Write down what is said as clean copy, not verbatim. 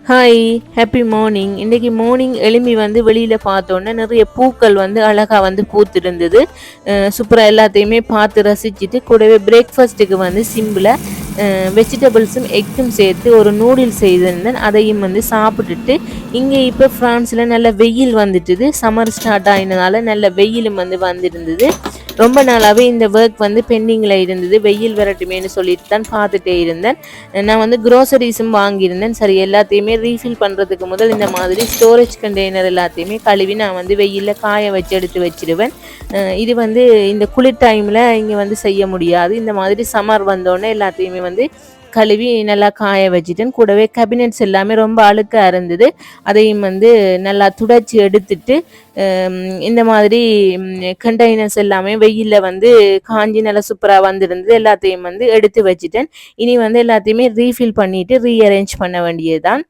Hi, happy morning. இன்றைக்கி morning எழும்பி வந்து வெளியில் பார்த்தோன்னே நிறைய பூக்கள் வந்து அழகாக வந்து பூத்திருந்தது. சூப்பராக எல்லாத்தையுமே பார்த்து ரசிச்சுட்டு கூடவே பிரேக்ஃபாஸ்ட்டுக்கு வந்து சிம்பிளாக வெஜிடபிள்ஸும் எக்கும் சேர்த்து ஒரு நூடுல்ஸ் செய்திருந்தேன். அதையும் வந்து சாப்பிட்டுட்டு இங்கே இப்போ ஃப்ரான்ஸில் நல்ல வெயில் வந்துட்டுது. சம்மர் ஸ்டார்ட் ஆகினதால நல்ல வெயிலும் வந்து வந்திருந்தது. ரொம்ப நாளாகவே இந்த ஒர்க் வந்து பெண்டிங்கில் இருந்தது. வெயில் வரட்டுமேனு சொல்லிட்டு தான் பார்த்துட்டே இருந்தேன். நான் வந்து க்ரோசரிஸும் வாங்கியிருந்தேன். சரி, எல்லாத்தையுமே ரீஃபில் பண்ணுறதுக்கு முதல் இந்த மாதிரி ஸ்டோரேஜ் கண்டெய்னர் எல்லாத்தையுமே கழுவி நான் வந்து வெயிலில் காய வச்சு எடுத்து வச்சிடுவேன். இது வந்து இந்த குளிர் டைமில் இங்கே வந்து செய்ய முடியாது. இந்த மாதிரி சம்மர் வந்தோடனே எல்லாத்தையுமே வந்து கழுவி நல்லா காய வச்சுட்டேன். கூடவே கேபினெட்ஸ் எல்லாமே ரொம்ப அழுக்காக இருந்தது. அதையும் வந்து நல்லா துடைச்சி எடுத்துட்டு இந்த மாதிரி கண்டெய்னர்ஸ் எல்லாமே வெயிலில் வந்து காஞ்சி நல்லா சூப்பராக வந்திருந்தது. எல்லாத்தையும் வந்து எடுத்து வச்சுட்டேன். இனி வந்து எல்லாத்தையுமே ரீஃபில் பண்ணிவிட்டு ரீஅரேஞ்ச் பண்ண வேண்டியது தான்.